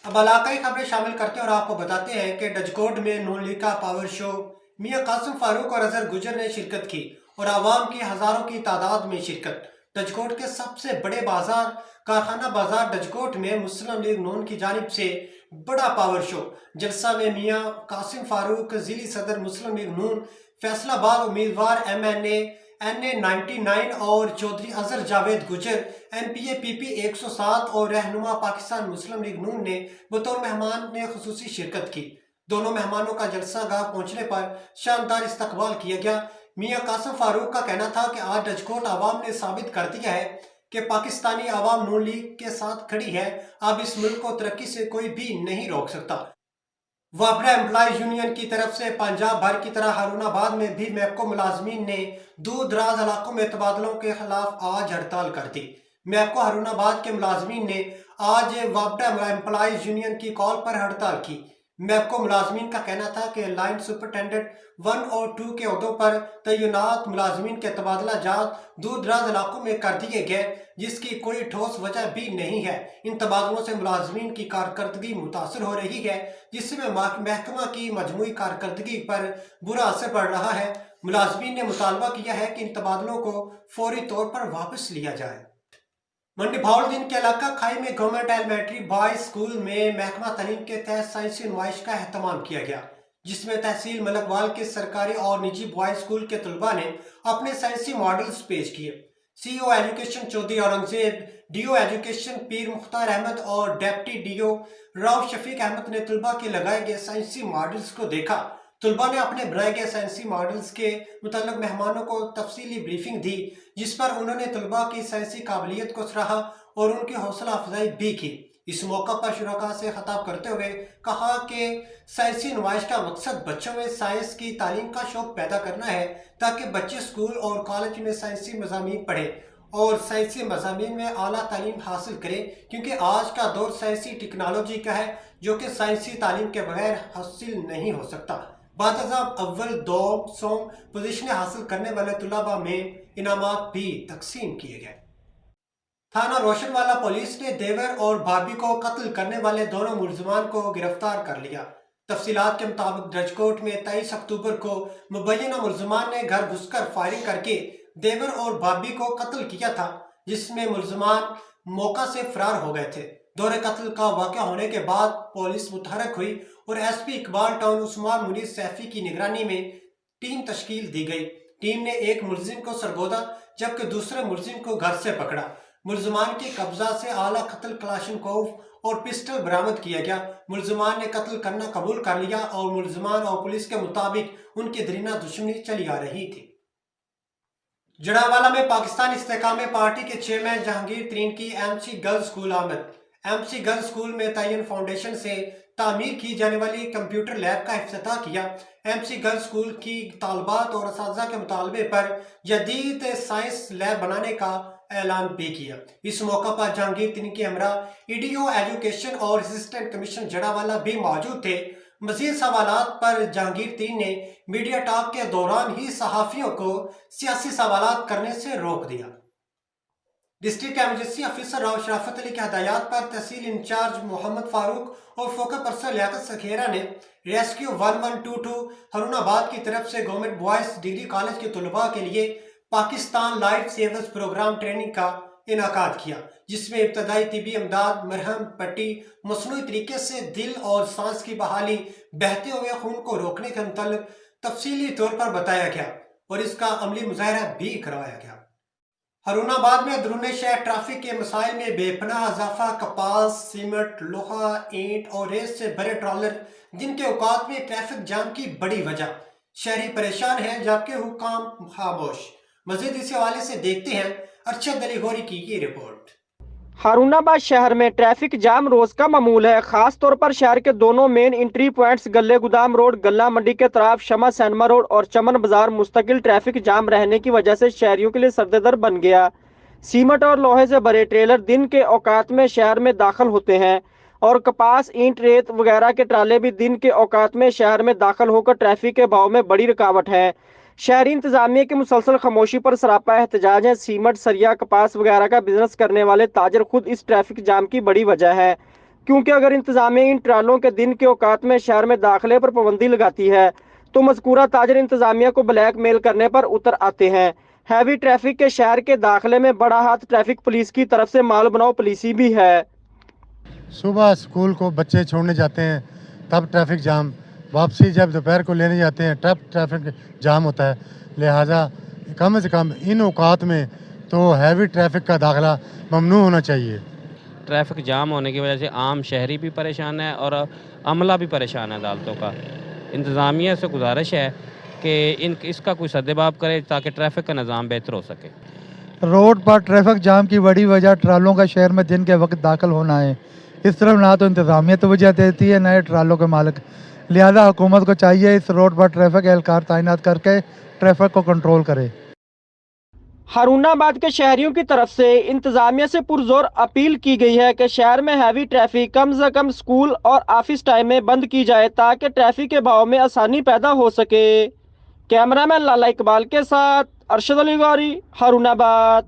अब इलाकाई खबरें शामिल करते हैं और आपको बताते हैं कि डचकोट में नून लीग का पावर शो मियां कासिम फारूक और अजहर गुजर ने शिरकत की और आवाम की हजारों की तादाद में शिरकत। डचकोट के सबसे बड़े बाजार कारखाना बाजार डचकोट में मुस्लिम लीग नून की जानिब से बड़ा पावर शो जलसा में मियां कासिम फारूक जिली सदर मुस्लिम लीग नून फैसलाबाद उम्मीदवार एन ए 99 और चौधरी अजहर जावेद गुजर NPA PP 107 और रहनुमा पाकिस्तान मुस्लिम लीग नून ने बतौर मेहमान ने खुसूसी शिरकत की। दोनों मेहमानों का जलसा गाह पहुंचने पर शानदार इस्तकबाल किया गया। मियां कासिम फारूक का कहना था कि आज डचकोट आवाम ने साबित कर दिया है कि पाकिस्तानी आवाम नून लीग के साथ खड़ी है। अब इस मुल्क को तरक्की से कोई भी नहीं रोक सकता। वापडा एम्प्लॉइज यूनियन की तरफ से पंजाब भर की तरह हारूनाबाद में भी मैपको मुलाजमीन ने दूर दराज इलाकों में तबादलों के खिलाफ आज हड़ताल कर दी। मैपको हारूनाबाद के मुलाजमीन ने आज वापडा एम्प्लॉइज यूनियन की कॉल पर हड़ताल की। मैपको मुलाजमीन का कहना था कि लाइन सुपरिटेंडेंट 1 और 2 के अहदों पर तैनात मुलाजमीन के तबादला जात दूर दराज इलाकों में कर दिए गए, जिसकी कोई ठोस वजह भी नहीं है। इन तबादलों से मुलाजमीन की कारकर्दगी मुतासर हो रही है, जिसमें महकमा की मजमूई कारकर्दगी पर बुरा असर पड़ रहा है। मुलाजमीन ने मुतालबा किया है कि इन तबादलों को फौरी तौर पर वापस लिया जाए। मंडी भावलदीन के इलाका खाई में गवर्नमेंट एलिमेंट्री बॉयज स्कूल में महकमा तालीम के तहत साइंसी नुमाइश का एहतमाम किया गया, जिसमें तहसील मलकवाल के सरकारी और निजी बॉयज स्कूल के तलबा ने अपने साइंसी मॉडल्स पेश किए। CEO education Chaudhry Aurangzeb, DO education Pir Mukhtar Ahmed और डेप्टी DO राव शफीक अहमद ने तलबा के लगाए गए साइंसी मॉडल्स को देखा। तलबा ने अपने बनाए गए साइंसी मॉडल्स के मुताल्लिक मेहमानों को तफसीली ब्रीफिंग दी, जिस पर उन्होंने तलबा की साइंसी काबिलियत को सराहा और उनकी हौसला अफजाई भी की। इस मौका पर शुरका से खिताब करते हुए कहा कि साइंसी नुमाइश का मकसद बच्चों में साइंस की तालीम का शौक पैदा करना है, ताकि बच्चे स्कूल और कॉलेज में साइंसी मज़ामीन पढ़ें और साइंसी मज़ामीन में आला तालीम हासिल करें, क्योंकि आज का दौर साइंसी टेक्नोलॉजी का है जो कि साइंसी तालीम के बगैर हासिल नहीं हो सकता। बातज़ाब अव्वल दो सोम पोजीशनें हासिल करने वाले तलबा में इनामात भी तकसीम किए गए। थाना रोशनवाला पुलिस ने देवर और भाभी को कत्ल करने वाले दोनों मुलजमान को गिरफ्तार कर लिया। तफसीलात के मुताबिक डचकोट में 23 अक्टूबर को मुबैना मुलजमान ने घर घुसकर फायरिंग करके देवर और भाभी को कत्ल किया था, जिसमें मुलजमान मौका से फरार हो गए थे। दौरे कत्ल का वाक़या होने के बाद पुलिस मुतहरक हुई और SP इकबाल टाउन उस्मान मुनीर सैफी की निगरानी में टीम तश्कील दी गई। टीम ने एक मुलजिम को सरगोदा जबकि दूसरे मुलजिम को घर से पकड़ा। मुलजमान के कब्जा से आला कत्ल क्लाशनकोव और पिस्टल बरामद किया गया। मुलजमान ने कत्ल करना कबूल कर लिया और मुलजमान और पुलिस के मुताबिक उनकी दरीना दुश्मनी चली आ रही थी। जड़ावाला में पाकिस्तान इस्तेकाम पार्टी के चेयरमैन जहांगीर तरीन की MC गर्ल्स स्कूल आमद। MC गर्ल्स स्कूल में तयन फाउंडेशन से तामीर की जाने वाली कंप्यूटर लैब का इफ्तिताह किया। MC गर्ल्स स्कूल की तालबात और असातिज़ा के मुतालबे पर जदीद साइंस लैब बनाने का ऐलान भी किया। इस मौका पर जहांगीर तरीन के हमरा EDO एजुकेशन और असिस्टेंट कमीशन जड़ावाला भी मौजूद थे। मजीद सवालात पर जहांगीर तरीन ने मीडिया टॉक के दौरान ही सहाफियों को सियासी सवालात करने से रोक दिया। डिस्ट्रिक्ट एमरजेंसी ऑफिसर राव शराफत अली के हदायत पर तहसील इंचार्ज मोहम्मद फारूक और फोकस पर्सन लियाकत सखेरा ने रेस्क्यू 1122 हारूनाबाद की तरफ से गवर्नमेंट बॉयज डिग्री कॉलेज के तलबा के लिए पाकिस्तान लाइफ सेवर्स प्रोग्राम ट्रेनिंग का इनाकाद किया, जिसमें इब्तदाई तिबी इमदाद, मरहम पट्टी, मसनूई तरीके से दिल और सांस की बहाली, बहते हुए खून को रोकने के मुताल्लिक तफसीली तौर पर बताया गया और इसका अमली मुजाहरा भी करवाया गया। हारूनाबाद में अंदरूनी शहर ट्रैफिक के मसाइल में बेपनाह इजाफा। कपास, सीमेंट, लोहा, ईंट और रेत से भरे ट्रॉलर दिन के औकात में ट्रैफिक जाम की बड़ी वजह। शहरी परेशान हैं जबकि हुक्काम खामोश। मजीद इस हवाले से देखते हैं अरशद अली गौरी की ये रिपोर्ट। हारूनाबाद शहर में ट्रैफिक जाम रोज का मामूल है। खास तौर पर शहर के दोनों मेन एंट्री पॉइंट्स गल्ले गुदाम रोड, गल्ला मंडी के तरफ शमा सैनमा रोड और चमन बाजार मुस्तकिल ट्रैफिक जाम रहने की वजह से शहरियों के लिए सरदर्द बन गया। सीमेंट और लोहे से भरे ट्रेलर दिन के औकात में शहर में दाखिल होते हैं और कपास, ईंट, रेत वगैरह के ट्राले भी दिन के औकात में शहर में दाखिल होकर ट्रैफिक के बहाव में बड़ी रुकावट है। शहरी इंतजामिया की मुसलसल खामोशी पर सरापा एहतजाज है। सीमेंट, सरिया, कपास वगैरह का बिजनेस करने वाले ताजर खुद इस ट्रैफिक जाम की बड़ी वजह है। क्योंकि अगर इंतजामिया इन ट्रालों के दिन के औकात में शहर में दाखिले पर पाबंदी लगाती है तो मज़कूरा ताजर इंतजामिया को ब्लैक मेल करने पर उतर आते हैं। हैवी ट्रैफिक के शहर के दाखिले में बड़ा हाथ ट्रैफिक पुलिस की तरफ से माल बनाओ पुलिसी भी है। सुबह स्कूल को बच्चे छोड़ने जाते हैं तब ट्रैफिक जाम, वापसी जब दोपहर को लेने जाते हैं तब ट्रैफिक जाम होता है। लिहाजा कम से कम इन औकात में तो हैवी ट्रैफिक का दाखिला ममनू होना चाहिए। ट्रैफिक जाम होने की वजह से आम शहरी भी परेशान है और अमला भी परेशान है अदालतों का। इंतज़ामिया से गुजारिश है कि इसका कोई सद्देबाब करे ताकि ट्रैफिक का निज़ाम बेहतर हो सके। रोड पर ट्रैफिक जाम की बड़ी वजह ट्रालों का शहर में दिन के वक्त दाखिल होना है। इस तरफ ना तो इंतज़ामिया तवज्जो देती है नए ट्रालों के मालिक। लिहाजा हुकूमत को चाहिए इस रोड पर ट्रैफिक एहलकार तैनात करके ट्रैफिक को कंट्रोल करे। हारूनाबाद के शहरियों की तरफ से इंतजामिया से पुरजोर अपील की गई है कि शहर में हैवी ट्रैफिक कम से कम स्कूल और ऑफिस टाइम में बंद की जाए ताकि ट्रैफिक के बहाव में आसानी पैदा हो सके। कैमरामैन लाला इकबाल के साथ अरशद अली गौरी, हारूनाबाद।